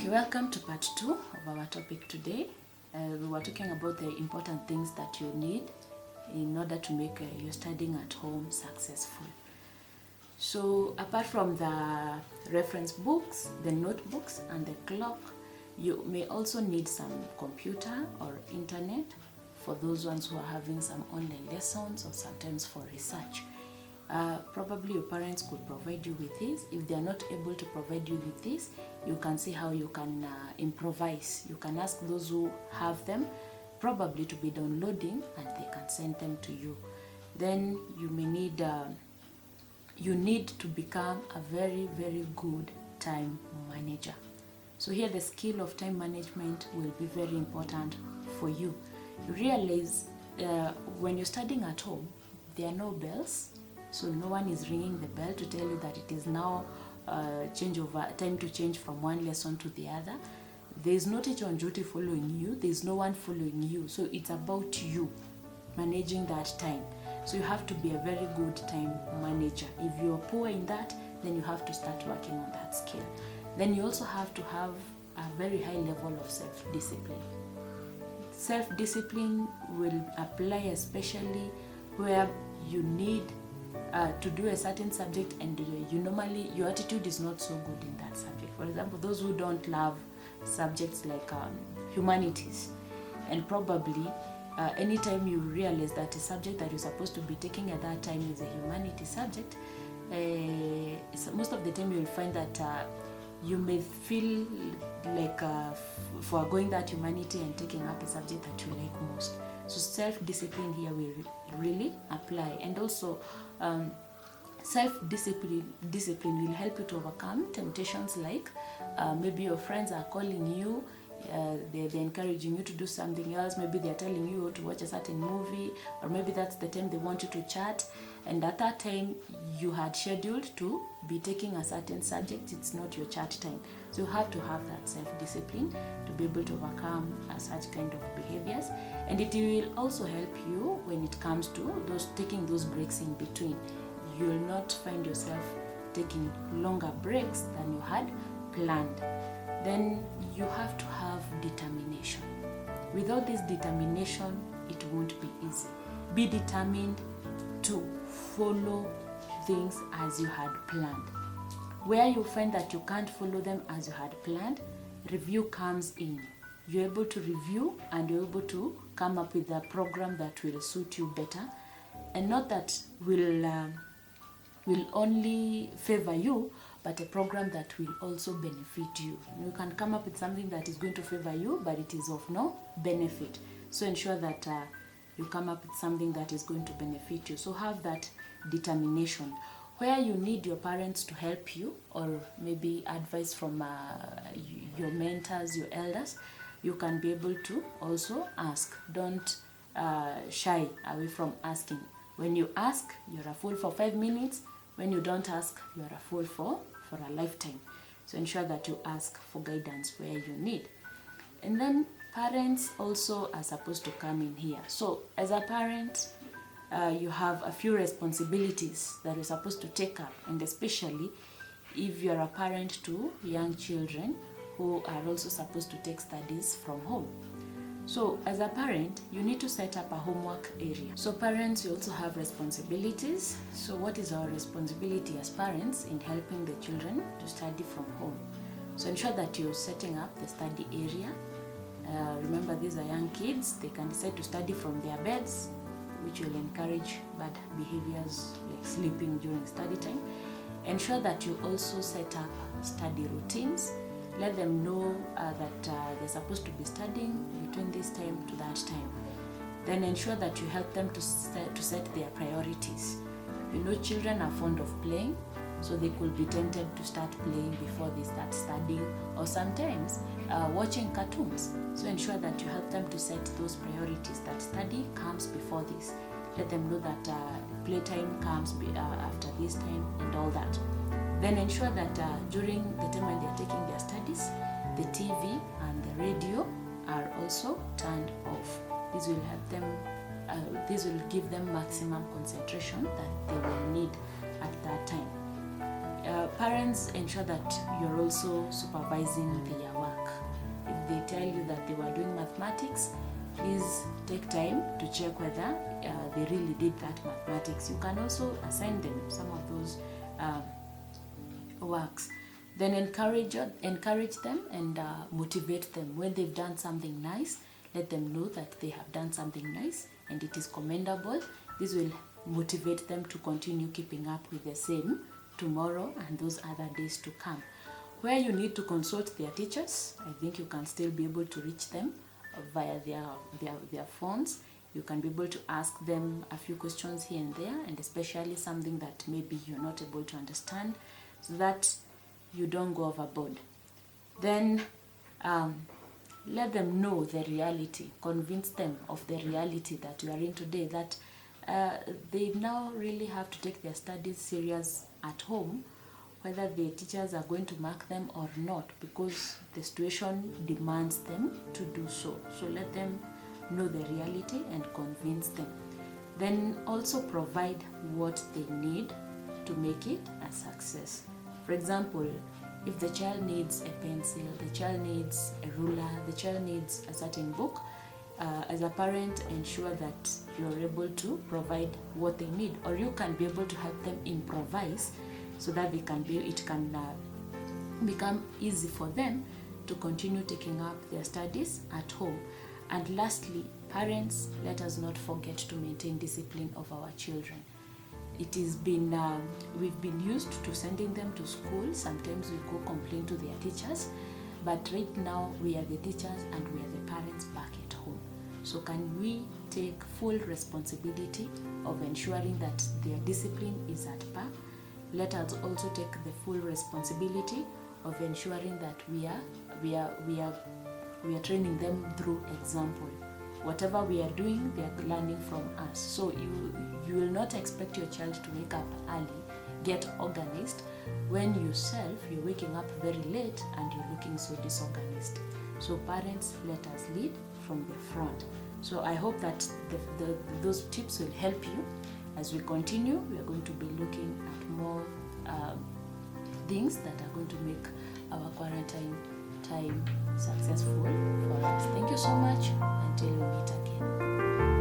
Okay, welcome to part 2 of our topic today. We were talking about the important things that you need in order to make your studying at home successful. So apart from the reference books, the notebooks and the clock, you may also need some computer or internet for those ones who are having some online lessons or sometimes for research. Probably your parents could provide you with this. If they are not able to provide you with this, you can see how you can improvise. You can ask those who have them probably to be downloading and they can send them to you. Then you may need you need to become a very good time manager. So here the skill of time management will be very important for you. You realize when you're studying at home, there are no bells. So no one is ringing the bell to tell you that it is now time to change from one lesson to the other. There is no teacher on duty following you. There is no one following you. So it's about you managing that time. So you have to be a very good time manager. If you're poor in that, then you have to start working on that skill. Then you also have to have a very high level of self-discipline. Self-discipline will apply especially where you need to do a certain subject and your attitude is not so good in that subject. For example, those who don't love subjects like humanities, and probably anytime you realize that a subject that you're supposed to be taking at that time is a humanities subject, most of the time you'll find that you may feel like foregoing that humanity and taking up a subject that you like most. So self-discipline here will really apply. And also self-discipline will help you to overcome temptations like maybe your friends are calling you, they're encouraging you to do something else. Maybe they're telling you to watch a certain movie, or maybe that's the time they want you to chat, and at that time you had scheduled to be taking a certain subject. It's not your chat time. So you have to have that self-discipline to be able to overcome such kind of behaviors. And it will also help you when it comes to taking those breaks in between. You will not find yourself taking longer breaks than you had planned. Then you have to have determination. Without this determination, it won't be easy. Be determined to follow things as you had planned. Where you find that you can't follow them as you had planned, review comes in. You're able to review and you're able to come up with a program that will suit you better, and not that will only favor you, but a program that will also benefit you. You can come up with something that is going to favor you, but it is of no benefit. So ensure that you come up with something that is going to benefit you. So have that determination. Where you need your parents to help you, or maybe advice from your mentors, your elders, you can be able to also ask. Don't shy away from asking. When you ask, you're a fool for 5 minutes. When you don't ask, you're a fool for a lifetime. So ensure that you ask for guidance where you need. And then parents also are supposed to come in here. So as a parent, you have a few responsibilities that you're supposed to take up, and especially if you're a parent to young children who are also supposed to take studies from home. So as a parent, you need to set up a homework area. So parents, you also have responsibilities. So what is our responsibility as parents in helping the children to study from home? So ensure that you're setting up the study area. Remember, these are young kids. They can decide to study from their beds, which will encourage bad behaviors like sleeping during study time. Ensure that you also set up study routines. Let them know that they're supposed to be studying between this time to that time. Then ensure that you help them to set their priorities. You know, children are fond of playing, so they could be tempted to start playing before they start studying, or sometimes watching cartoons. So ensure that you help them to set those priorities, that study comes before this. Let them know that playtime comes after this time and all that. Then ensure that during the time when they're taking their studies, the TV and the radio are also turned off. This will help them, this will give them maximum concentration that they will need at that time. Parents, ensure that you're also supervising their work. tell you that they were doing mathematics, please take time to check whether they really did that mathematics. You can also assign them some of those works. Then encourage them and motivate them. When they've done something nice, let them know that they have done something nice and it is commendable. This will motivate them to continue keeping up with the same tomorrow and those other days to come. Where you need to consult their teachers, I think you can still be able to reach them via their phones. You can be able to ask them a few questions here and there, and especially something that maybe you're not able to understand, so that you don't go overboard. Then let them know the reality, convince them of the reality that you are in today, that they now really have to take their studies serious at home, whether the teachers are going to mark them or not, because the situation demands them to do so. So let them know the reality and convince them. Then also provide what they need to make it a success. For example, if the child needs a pencil, the child needs a ruler, the child needs a certain book, as a parent, ensure that you're able to provide what they need, or you can be able to help them improvise so that it can become easy for them to continue taking up their studies at home. And lastly, parents, let us not forget to maintain discipline of our children. It has been, we've been used to sending them to school. Sometimes we go complain to their teachers, but right now we are the teachers and we are the parents back at home. So can we take full responsibility of ensuring that their discipline is at par? Let us also take the full responsibility of ensuring that we are training them through example. Whatever we are doing, they are learning from us. So you will not expect your child to wake up early, get organized, when yourself you're waking up very late and you're looking so disorganized. So parents, let us lead from the front. So I hope that those tips will help you. As we continue, we are going to be looking at more things that are going to make our quarantine time successful for us. Thank you so much. Until we meet again.